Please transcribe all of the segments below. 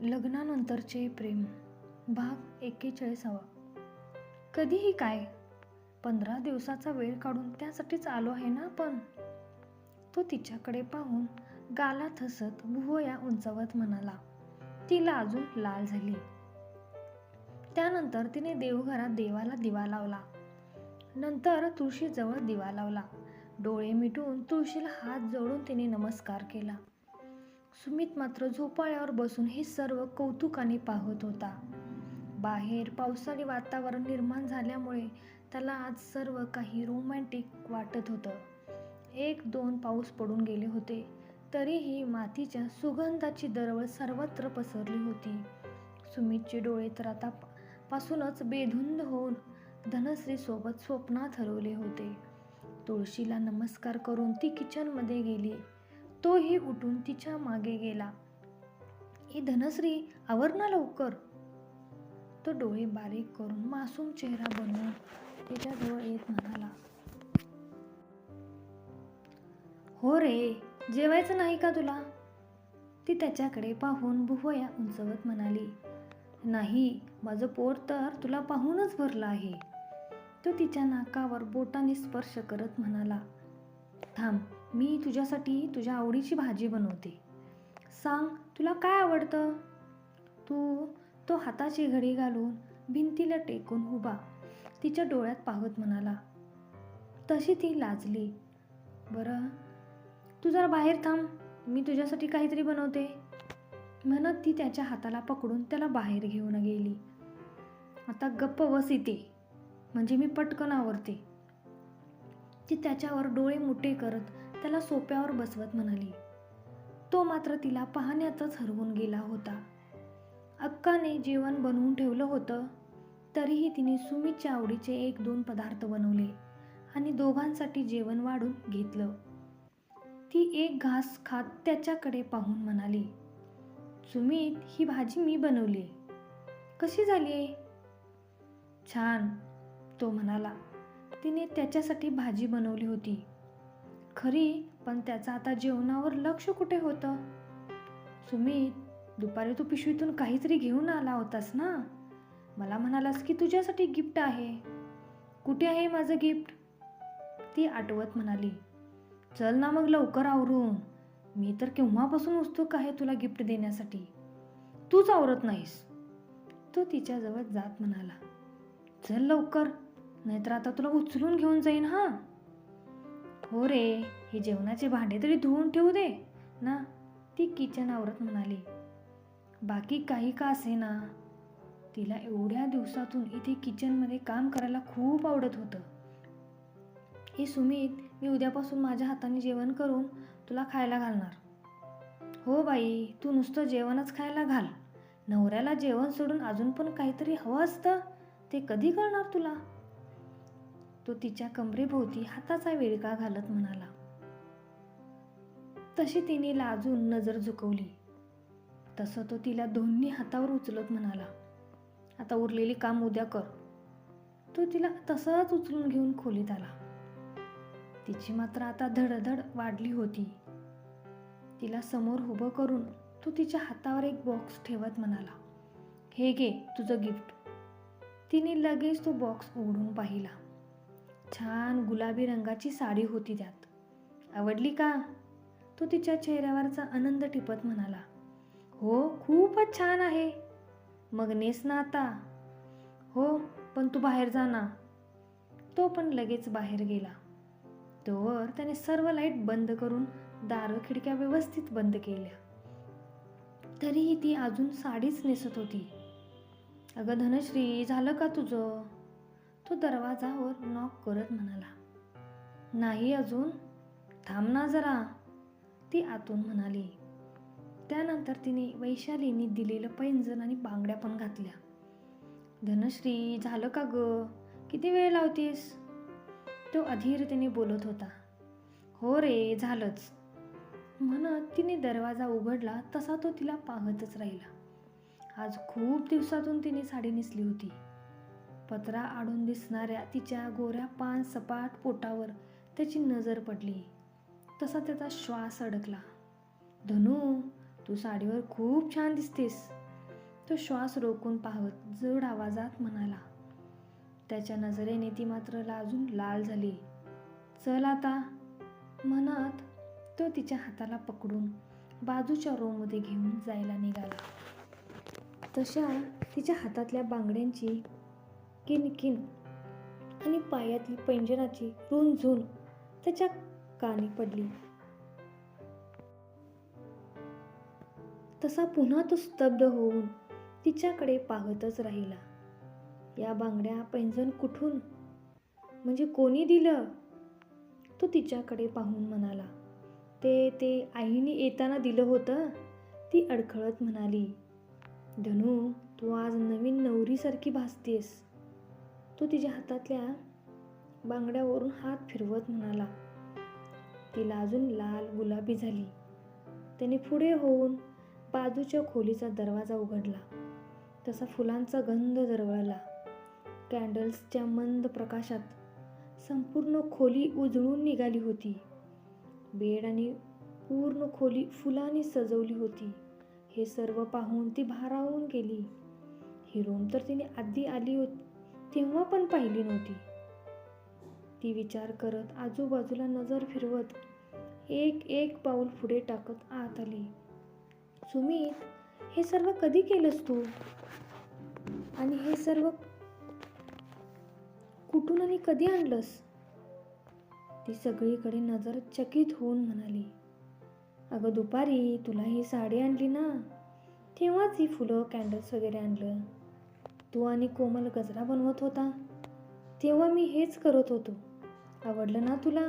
लग्नानंतरचे प्रेम भाग 41. कधीही काय 15 दिवसाचा वेळ काढून त्यासाठीच आलो आहे ना आपण. तो तिच्याकडे पाहून गालात हसत भुवया उंचावत म्हणाला. तिला अजून लाल झाली. त्यानंतर तिने देवघरात देवाला दिवा लावला. नंतर तुळशीजवळ दिवा लावला. डोळे मिटून तुळशीला हात जोडून तिने नमस्कार केला. सुमित मात्र झोपाळ्यावर बसून हे सर्व कौतुकाने पाहत होता. बाहेर पावसाळी वातावरण निर्माण झाल्यामुळे त्याला आज सर्व काही रोमॅन्टिक वाटत होतं. 1-2 पाऊस पडून गेले होते, तरीही मातीच्या सुगंधाची दरवळ सर्वत्र पसरली होती. सुमितचे डोळे तर आता पासूनच बेधुंद होऊन धनश्री सोबत स्वप्नात हरवले होते. तुळशीला नमस्कार करून ती किचनमध्ये गेली. तोही उठून तिच्या मागे गेला. "ए धनश्री, आवर ना लवकर." तो डोळे बारीक करून मासूम चेहरा बनवून तिच्याजवळ येत म्हणाला. "हो रे, जेवायचं नाही का तुला?" ती त्याच्याकडे पाहून भुवया उंचवत म्हणाली. "नाही, माझं पोट तर तुला पाहूनच भरलं आहे." तो तिच्या नाकावर बोटाने स्पर्श करत म्हणाला. "थांब, मी तुझ्यासाठी तुझ्या आवडीची भाजी बनवते. सांग, तुला काय आवडतं?" तो हाताची घडी घालून भिंतीला टेकून उभा तिच्या डोळ्यात पाहत म्हणाला. तशी ती लाजली. "बरं, तू जरा बाहेर थांब, मी तुझ्यासाठी काहीतरी बनवते." म्हणत ती त्याच्या हाताला पकडून त्याला बाहेर घेऊन गेली. "आता गप्प बस इथे, म्हणजे मी पटकन आवरते." ती त्याच्यावर डोळे मोठे करत त्याला सोफ्यावर बसवत म्हणाली. तो मात्र तिला पाहण्यातच हरवून गेला होता. अक्काने जेवण बनवून ठेवलं होतं, तरीही तिने सुमितच्या आवडीचे 1-2 पदार्थ बनवले आणि दोघांसाठी जेवण वाढून घेतलं. ती एक घास खात त्याच्याकडे पाहून म्हणाली. "सुमित, ही भाजी मी बनवली. कशी झालीये?" "छान," तो म्हणाला. तिने त्याच्यासाठी भाजी बनवली होती खरी, पण त्याचं आता जेवणावर लक्ष कुठे होतं. "सुमित, दुपारी तू पिशवीतून काहीतरी घेऊन आला होतास ना? मला म्हणालास की तुझ्यासाठी गिफ्ट आहे. कुठे आहे माझं गिफ्ट?" ती आठवत म्हणाली. "चल ना मग लवकर आवरून. मी तर केव्हापासून उत्सुक आहे तुला गिफ्ट देण्यासाठी. तूच आवरत नाहीस." तो तिच्याजवळ जात म्हणाला. "चल लवकर, नाहीतर आता तुला उचलून घेऊन जाईन हा." "हो रे, हे जेवणाचे भांडे तरी धुवून ठेवू दे ना," ती किचन आवरत म्हणाली. बाकी काही का असेना, तिला एवढ्या दिवसातून इथे किचनमध्ये काम करायला खूप आवडत होतं. "हे सुमित, मी उद्यापासून माझ्या हाताने जेवण करून तुला खायला घालणार." "हो बाई, तू नुसतं जेवणच खायला घाल. नवऱ्याला जेवण सोडून अजून पण काहीतरी हवं असतं, ते कधी कळणार तुला?" तो तिच्या कमरेभोवती हाताचा विळका घालत म्हणाला. तशी तिने लाजून नजर झुकवली. तसं तो तिला दोन्ही हातावर उचलत म्हणाला. "आता उरलेली काम उद्या कर." तो तिला तसंच उचलून घेऊन खोलीत आला. तिची मात्र आता धडधड वाढली होती. तिला समोर उभं करून तो तिच्या हातावर एक बॉक्स ठेवत म्हणाला. "हे घे तुझं गिफ्ट." तिने लगेच तो बॉक्स उघडून पाहिला. छान गुलाबी रंगाची साडी होती त्यात. "आवडली का?" तो तिच्या चेहऱ्यावरचा आनंद टिपत म्हणाला. "हो, खूपच छान आहे." "मग नेस ना आता." "हो, पण तू बाहेर जा ना." तो पण लगेच बाहेर गेला. तोवर त्याने सर्व लाईट बंद करून दार खिडक्या व्यवस्थित बंद केल्या. तरीही ती अजून साडीच नेसत होती. "अगं धनश्री, झालं का तुझं?" तो दरवाजावर नॉक करत म्हणाला. "नाही अजून, थांब ना जरा," ती आतून म्हणाली. त्यानंतर तिने वैशालीने दिलेलं पैंजण आणि बांगड्या पण घातल्या. "धनश्री, झालं का ग? किती वेळ लावतेस?" तो अधीरतेने बोलत होता. "हो रे, झालंच," म्हणत तिने दरवाजा उघडला तसा तो तिला पाहतच राहिला. आज खूप दिवसातून तिने साडी नेसली होती. पत्रा आडून दिसणाऱ्या तिच्या गोऱ्या पान सपाट पोटावर त्याची नजर पडली. तसा त्याचा श्वास अडकला. "धनू, तू साडीवर खूप छान दिसतेस." तो श्वास रोखून पाहत जड आवाजात म्हणाला. त्याच्या नजरेने ती मात्र लाजून लाल झाली. चल आता, म्हणत तो तिच्या हाताला पकडून बाजूच्या रूममध्ये घेऊन जायला निघाला. तशा तिच्या हातातल्या बांगड्यांची किणकिण आणि पायातली पैंजणाची रुणझुण त्याच्या कानी पडली. तसा पुन्हा तो स्तब्ध होऊन तिच्याकडे पाहतच राहिला. या बांगड्या पैंजण कुठून, म्हणजे कोणी दिलं? तो तिच्याकडे पाहून म्हणाला. ते आईने येताना दिलं होतं, ती अडखळत म्हणाली. धनू, तू आज नवीन नवरीसारखी भासतेस. तो तिच्या हातातल्या बांगड्यावरून हात फिरवत म्हणाला. ती लाजून लाल गुलाबी झाली. त्याने पुढे होऊन बाजूच्या खोलीचा दरवाजा उघडला. तसा फुलांचा गंध दरवळला. कॅन्डल्सच्या मंद प्रकाशात संपूर्ण खोली उजळून निघाली होती. बेड आणि पूर्ण खोली फुलांनी सजवली होती. हे सर्व पाहून ती भारावून गेली. ही रूम तर तिने आधी आली होती तेव्हा पण पाहिली नव्हती. ती विचार करत आजूबाजूला नजर फिरवत एक एक पाऊल पुढे टाकत आत आली. सुमित, हे सर्व कधी केलंस तू? आणि हे सर्व कुठून आणि कधी आणलंस? ती सगळीकडे नजर चकित होऊन म्हणाली. अगं दुपारी तुला ही साडी आणली ना, तेव्हाच ही फुलं कॅन्डल्स वगैरे आणलं. तू आणि कोमल गजरा बनवत होता तेव्हा मी हेच करत होतो. आवडलं ना तुला?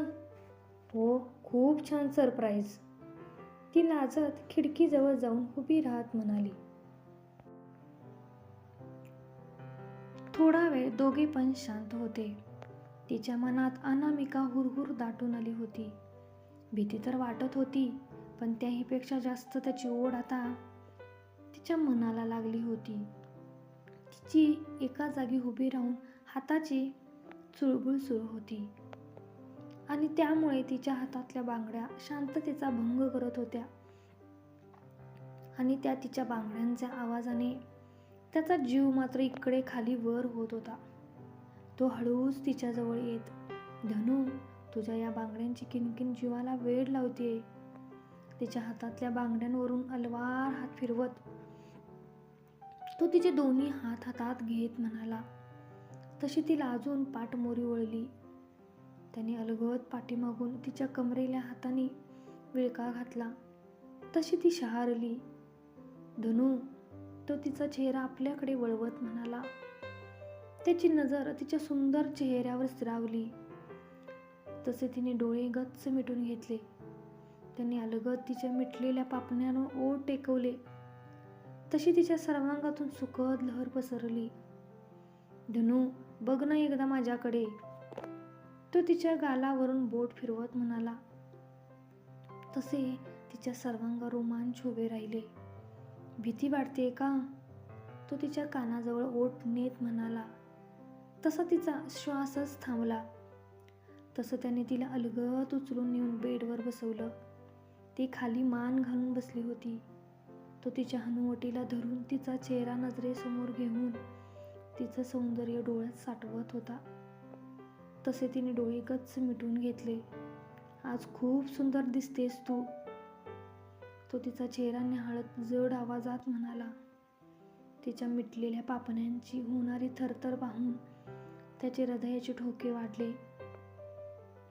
हो, खूप छान सरप्राईज. ती लाजत खिडकीजवळ जाऊन उभी राहत म्हणाली. थोडा वेळ दोघे पण शांत होते. तिच्या मनात अनामिका हुरहुर दाटून आली होती. भीती तर वाटत होती, पण त्याहीपेक्षा जास्त त्याची ओढ आता तिच्या मनाला लागली होती. तिची एका जागी उभी राहून हाताची चुळबुळ सुरू होती आणि त्यामुळे तिच्या हातातल्या बांगड्या शांततेचा भंग करत होत्या. आणि त्या तिच्या बांगड्यांच्या आवाजाने त्याचा जीव मात्र इकडे खाली वर होत होता. तो हळूच तिच्याजवळ येत, धनू, तुझ्या या बांगड्यांची किणकिण जीवाला वेड लावते. तिच्या हातातल्या बांगड्यांवरून अलवार हात फिरवत तो तिचे दोन्ही हात हातात घेत म्हणाला. तशी ती लाजून पाठमोरी वळली. त्याने अलगद पाठीमागून तिच्या कमरेल्या हाताने विळका घातला. तशी ती शहारली. धनू, तो तिचा चेहरा आपल्याकडे वळवत म्हणाला. त्याची नजर तिच्या सुंदर चेहऱ्यावर स्थिरावली. तसे तिने डोळे गच्च मिटून घेतले. त्याने अलगद तिच्या मिटलेल्या पापण्यांवर ओठ टेकवले. तशी तिच्या सर्वांगातून सुखद लहर पसरली. धनू, बघ ना एकदा माझ्याकडे. तो तिच्या गालावरून बोट फिरवत म्हणाला. तसे तिच्या सर्वांगा रोमांच उभे राहिले. भीती वाटते का? तो तिच्या कानाजवळ ओठ नेत म्हणाला. तसा तिचा श्वासच थांबला. तसं त्याने तिला अलगद उचलून नेऊन बेडवर बसवलं. ती खाली मान घालून बसली होती. तो तिच्या हनुवटीला धरून तिचा चेहरा नजरेसमोर घेऊन तिचं सौंदर्य डोळ्यात साठवत होता. तसे तिने डोळे गच्च मिटून घेतले. आज खूप सुंदर दिसतेस तू. तो तिचा चेहरा न्याहाळत जड आवाजात म्हणाला. तिच्या मिटलेल्या पापण्यांची होणारी थरथर पाहून त्याचे हृदयाचे ठोके वाढले.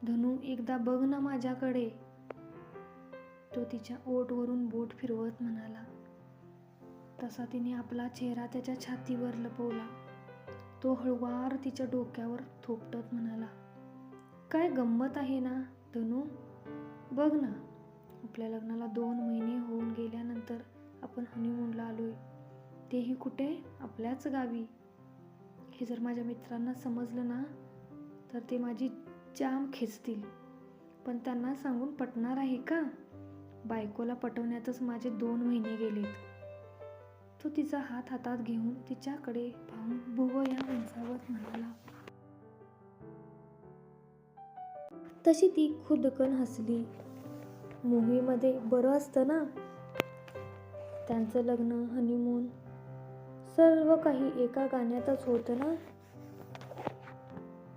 धनू, एकदा बघ ना माझ्याकडे. तो तिच्या ओठवरून बोट फिरवत म्हणाला. तसा तिने आपला चेहरा त्याच्या छातीवर लपवला. तो हळुवार तिच्या डोक्यावर थोपटत म्हणाला. काय गंमत आहे ना धनू, बघ ना, आपल्या लग्नाला 2 महिने होऊन गेल्यानंतर आपण हनीमूनला आलोय. तेही कुठे? आपल्याच गावी. हे जर माझ्या मित्रांना समजलं ना तर ते माझी जाम खेचतील. पण त्यांना सांगून पटणार आहे का? बायकोला पटवण्यातच माझे 2 महिने गेलेत. तो तिचा हात हातात घेऊन तिच्याकडे पाहून भुवया उंचावत म्हणाला. तशी ती खुदकन हसली. मूव्हीमध्ये बरं असतं ना, त्यांचं लग्न, हनीमून, सर्व काही एका गाण्यातच होतं ना.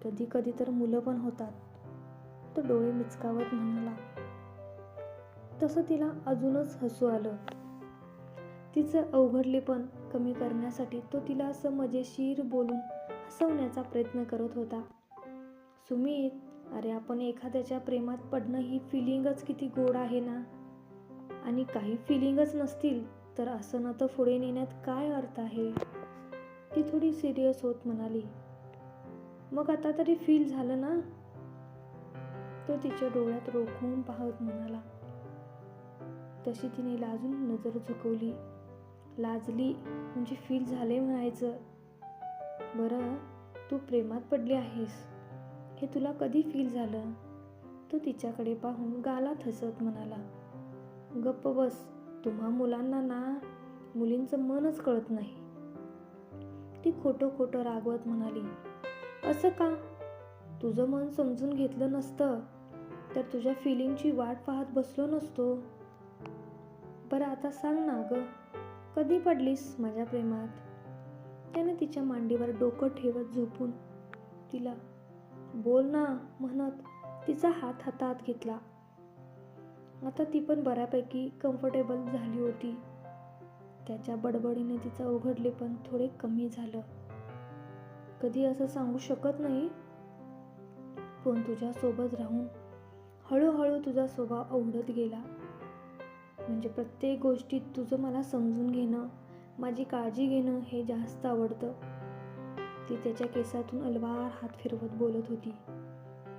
कधी कधी तर मुलं पण होतात. तो डोळे मिचकावत म्हणाला. तसं तिला अजूनच हसू आलं. तिचं अवघडलेपण कमी करण्यासाठी तो तिला असं मजेशीर बोलून हसवण्याचा प्रयत्न करत होता. सुमित, अरे आपण एखाद्याच्या प्रेमात पडणं ही फिलिंगच किती गोड आहे ना. आणि काही फिलिंगच नसतील तर असं नातं पुढे नेण्यात काय अर्थ आहे. ती थोडी सिरियस होत म्हणाली. मग आता तरी फील झालं ना. तो तिच्या डोळ्यात रोखून पाहत म्हणाला. तशी तिने लाजून नजर झुकवली. लाजली म्हणजे फील झाले म्हणायचं. बरं, तू प्रेमात पडली आहेस हे तुला कधी फील झालं. तो तिच्याकडे पाहून गालात हसत म्हणाला. गप्प बस, तुम्हा मुलांना ना मुलींचं मनच कळत नाही. ती खोटं खोटं रागवत म्हणाली. असं का? तुझं मन समजून घेतलं नसतं तर तुझ्या फिलिंगची वाट पाहत बसलो नसतो. बरं आता सांग ना ग, कधी पडलीस माझ्या प्रेमात. त्याने तिच्या मांडीवर डोकं ठेवत झोपून तिला बोल ना म्हणत तिचा हात हातात घेतला. आता ती पण बऱ्यापैकी कम्फर्टेबल झाली होती. त्याच्या बडबडीने तिचं अवघडलेपण थोडे कमी झालं. कधी असं सांगू शकत नाही, पण तुझ्या सोबत राहून हळूहळू तुझा स्वभाव आवडत गेला. म्हणजे प्रत्येक गोष्टीत तुझं मला समजून घेणं, माझी काळजी घेणं हे जास्त आवडतं. ती त्याच्या केसातून अलवार हात फिरवत बोलत होती.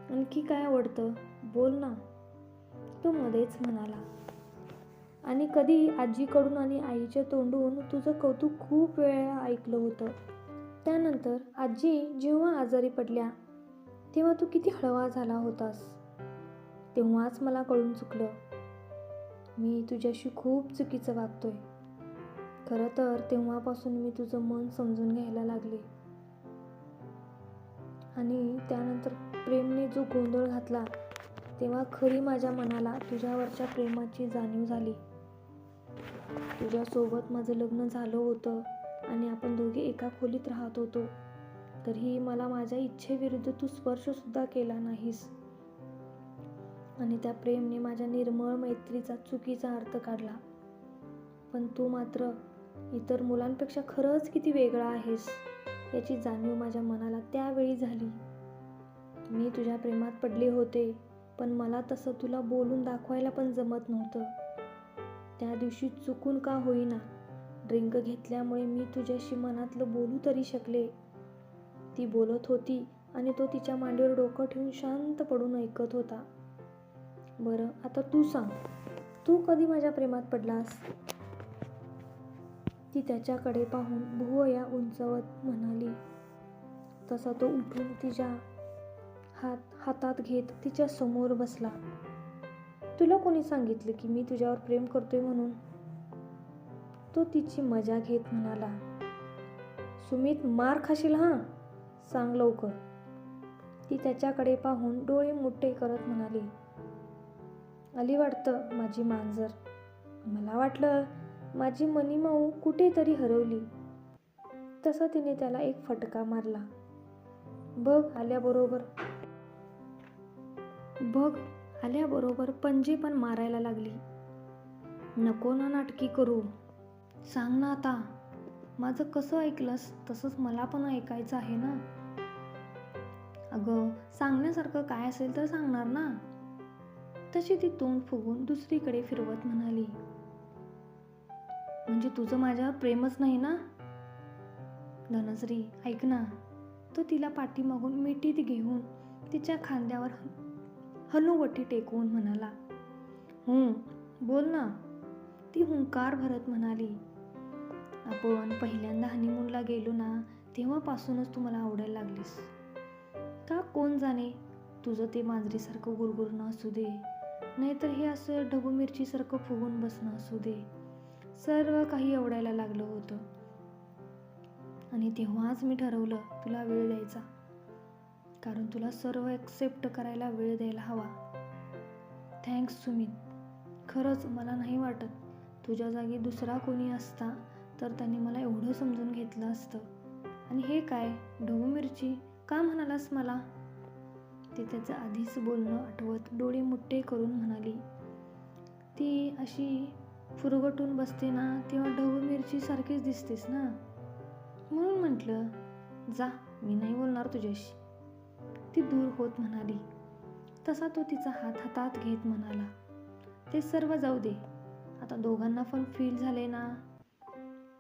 आणखी काय आवडतं बोल ना, तो मध्येच म्हणाला. आणि कधी आजीकडून आणि आईच्या तोंडून तुझं कौतुक खूप वेळा ऐकलं होतं. त्यानंतर आजी जेव्हा आजारी पडल्या तेव्हा तू किती हळवा झाला होतास. तेव्हाच मला कळून चुकलं, मी तुझ्याशी खूप चुकीचं वागतोय. खरं तर तेव्हापासून मी तुझं मन समजून घ्यायला लागले. आणि त्यानंतर प्रेमने जो गोंधळ घातला तेव्हा खरी माझ्या मनाला तुझ्यावरच्या प्रेमाची जाणीव झाली. तुझ्यासोबत माझं लग्न झालं होतं आणि आपण दोघे एका खोलीत राहत होतो. तरीही मला माझ्या इच्छेविरुद्ध तू स्पर्शसुद्धा केला नाहीस. आणि त्या प्रेमने माझ्या निर्मळ मैत्रीचा चुकीचा अर्थ काढला. पण तू मात्र इतर मुलांपेक्षा खरंच किती वेगळा आहेस याची जाणीव माझ्या मनाला त्यावेळी झाली. मी तुझ्या प्रेमात पडले होते, पण मला तसं तुला बोलून दाखवायला पण जमत नव्हतं. त्या दिवशी चुकून का होईना ड्रिंक घेतल्यामुळे मी तुझ्याशी मनातलं बोलू तरी शकले. ती बोलत होती आणि तो तिच्या मांडीवर डोकं ठेवून शांत पडून ऐकत होता. बरं आता तू सांग, तू कधी माझ्या प्रेमात पडलास. ती त्याच्याकडे पाहून भुवया उंचावत म्हणाली. तसा तो उठून तिच्या हातात घेत तिच्या समोर बसला. तुला कोणी सांगितलं की मी तुझ्यावर प्रेम करतोय म्हणून. तो तिची मजा घेत म्हणाला. सुमित, मार खाशील हां, सांग लवकर. ती त्याच्याकडे पाहून डोळे मोठे करत म्हणाली. आली वाटतं माझी मांजर. मला वाटलं माझी मनीमाऊ कुठेतरी हरवली. तसा तिने त्याला एक फटका मारला. बघ आल्याबरोबर पंजे पण मारायला लागली. नको ना नाटकी करू, सांग ना आता. माझं कसं ऐकलंस तसंच मला पण ऐकायचं आहे ना. अगं सांगण्यासारखं काय असेल तर सांगणार ना. तशी ती तोंड फुगून दुसरीकडे फिरवत म्हणाली. म्हणजे तुझं माझ्यावर प्रेमच नाही ना. धनश्री ऐक ना. तो तिला पाठीमागून मिठीत घेऊन तिच्या खांद्यावर हनुवटी टेकवून म्हणाला. बोल ना. ती हुंकार भरत म्हणाली. आपण पहिल्यांदा हनीमूनला गेलो ना तेव्हापासूनच तू मला आवडायला लागलीस. का कोण जाणे, तुझं ते मांजरीसारखं गुरगुरणं असू दे, नाहीतर हे असं ढबू मिरचीसारखं फुगून बसणं असू दे, सर्व काही आवडायला लागलं होतं. आणि तेव्हाच मी ठरवलं तुला वेळ द्यायचा, कारण तुला सर्व ॲक्सेप्ट करायला वेळ द्यायला हवा. थँक्स सुमित. खरंच मला नाही वाटत तुझ्या जागी दुसरा कोणी असता तर त्याने मला एवढं समजून घेतलं असतं. आणि हे काय ढोबू मिरची का म्हणालास मला? ती त्याचं आधीच बोलणं आठवत डोळे मोठे करून म्हणाली. ती अशी फुरगटून बसते ना तेव्हा ढोबू मिरची सारखीच दिसतेस ना, म्हणून म्हटलं. जा, मी नाही बोलणार तुझ्याशी, ती दूर होत म्हणाली. तसा तो तिचा हात हातात घेत म्हणाला, ते सर्व जाऊ दे, आता दोघांना पण फील झाले ना,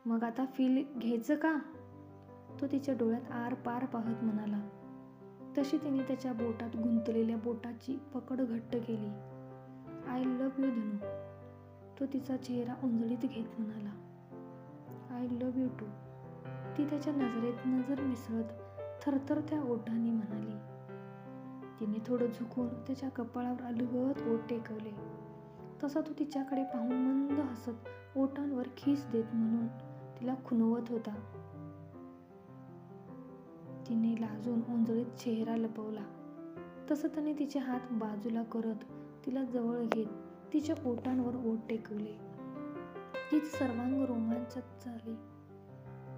मग आता फील घ्यायचं का? तो तिच्या डोळ्यात आर पार पाहत म्हणाला. तशी तिने त्याच्या बोटात गुंतलेल्या बोटाची पकड घट्ट केली. आय लव्ह यू धनू, तो तिचा चेहरा उंजळीत घेत म्हणाला. आय लव्ह यू टू, ती त्याच्या नजरेत नजर मिसळत थरथरत्या ओठांनी म्हणाली. तिने थोडं झुकून त्याच्या कपाळावर अलगद ओठ टेकवले. तसा तो तिच्याकडे पाहून मंद हसत ओठांवर खीस देत म्हणून तिला खुणवत होता. तिने लाजून उंजळीत चेहरा लपवला. तसं त्याने तिचे हात बाजूला करत तिला जवळ घेत तिच्या ओठांवर ओठ टेकवले. तीच सर्वांग रोमांचक झाली.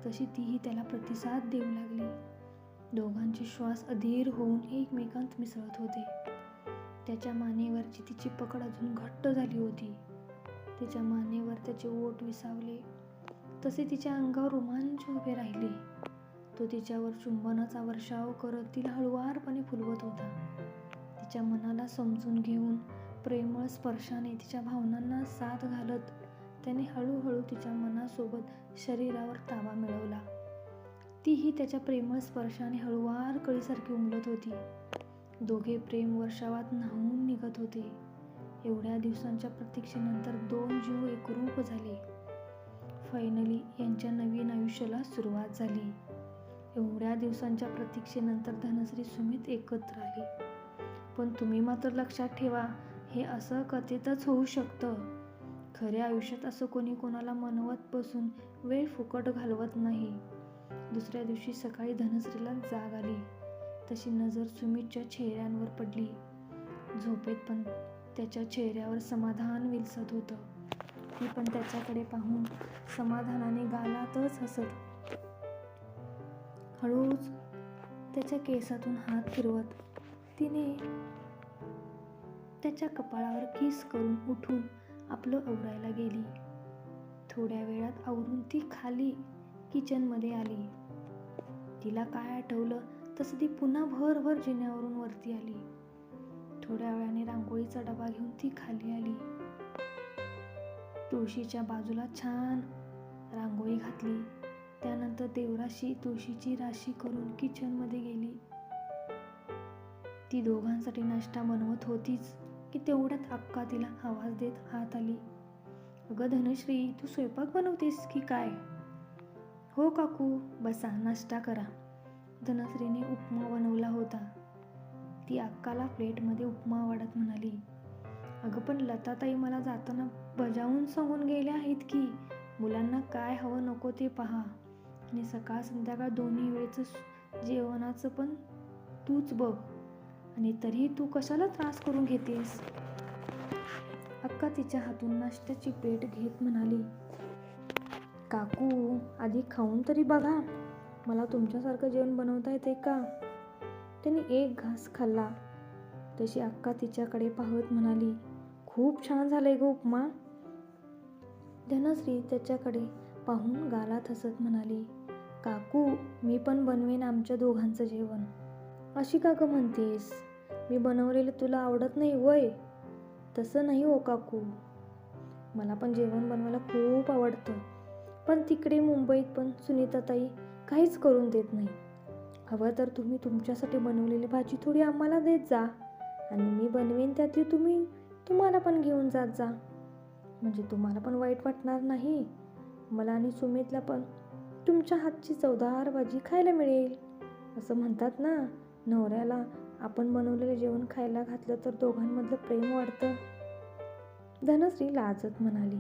तशी तीही त्याला प्रतिसाद देऊ लागली. दोघांचे श्वास अधीर होऊन एकमेकांत मिसळत होते. त्याच्या मानेवरची तिची पकड अजून घट्ट झाली होती. तिच्या मानेवर त्याचे ओठ विसावले तसे तिच्या अंगावर रोमांच उभे राहिले. तो तिच्यावर चुंबनाचा वर्षाव करत तिला हळुवारपणे फुलवत होता. तिच्या मनाला समजून घेऊन प्रेमळ स्पर्शाने तिच्या भावनांना साथ घालत त्याने हळूहळू तिच्या मनासोबत शरीरावर ताबा मिळवला. तीही त्याच्या प्रेमळ स्पर्शाने हळुवार कळीसारखी उमलत होती. दोघे प्रेम वर्षावात न्हावून निघत होते. एवढ्या दिवसांच्या प्रतीक्षेनंतर दोन जीव एकरूप झाले. फायनली यांच्या नवीन आयुष्याला सुरुवात झाली. एवढ्या दिवसांच्या प्रतीक्षेनंतर धनश्री सुमित एकत्र आली. पण तुम्ही मात्र लक्षात ठेवा, हे असं कथेतच होऊ शकतं. खऱ्या आयुष्यात असं कोणी कोणाला मनवत बसून वेळ फुकट घालवत नाही. दुसऱ्या दिवशी सकाळी धनश्रीला जाग आली तशी नजर सुमितच्या चेहऱ्यांवर पडली. झोपेत पण त्याच्या चेहऱ्यावर समाधान विलसत होतं. ती पण त्याच्याकडे पाहून समाधानाने गालातच हसत हळूच त्याच्या केसातून हात फिरवत तिने त्याच्या कपाळावर किस करून उठून आपलं आवरायला गेली. थोड्या वेळात आवरून ती खाली किचनमध्ये आली. तिला काय आठवलं तसं ती पुन्हा भरभर जिन्यावरून वरती आली. थोड्या वेळाने रांगोळीचा डबा घेऊन ती खाली आली. तुळशीच्या बाजूला छान रांगोळी घातली. त्यानंतर देवराशी तुळशीची राशी करून किचनमध्ये गेली. ती दोघांसाठी नाश्ता बनवत होतीच की तेवढ्यात अक्का तिला आवाज देत आत आली. अगं धनश्री, तू स्वयंपाक बनवतेस की काय? हो काकू, बसा नाश्ता करा. धनश्रीने उपमा बनवला होता. ती अक्काला प्लेटमध्ये उपमा वाढत म्हणाली. अगं पण लताताई मला जाताना बजावून सांगून गेल्या आहेत की मुलांना काय हवं नको ते पहा आणि सकाळ संध्याकाळ दोन्ही वेळेचं जेवणाचं पण तूच बघ, आणि तरीही तू कशाला त्रास करून घेतेस? अक्का तिच्या हातून नाश्त्याची प्लेट घेत म्हणाली. काकू, आधी खाऊन तरी बघा, मला तुमच्यासारखं जेवण बनवता येते का? त्याने एक घास खाल्ला तशी अक्का तिच्याकडे पाहत म्हणाली. खूप छान झालंय ग उपमा. धनश्री त्याच्याकडे पाहून गालात हसत म्हणाली. काकू, मी पण बनवेन आमच्या दोघांचं जेवण. अशी का ग म्हणतेस? मी बनवलेलं तुला आवडत नाही वय? तसं नाही हो काकू, मला पण जेवण बनवायला खूप आवडतं, पण तिकडे मुंबईत पण सुनीताताई काहीच करून देत नाही. हवं तर तुम्ही तुमच्यासाठी बनवलेली भाजी थोडी आम्हाला देत जा आणि मी बनवेन त्यात तुम्हाला पण घेऊन जात जा, म्हणजे तुम्हाला पण वाईट वाटणार नाही. मला आणि सुमितला पण तुमच्या हातची चवदार भाजी खायला मिळेल. असं म्हणतात ना, नवऱ्याला आपण बनवलेलं जेवण खायला घातलं तर दोघांमधलं प्रेम वाढतं. धनश्री लाजत म्हणाली.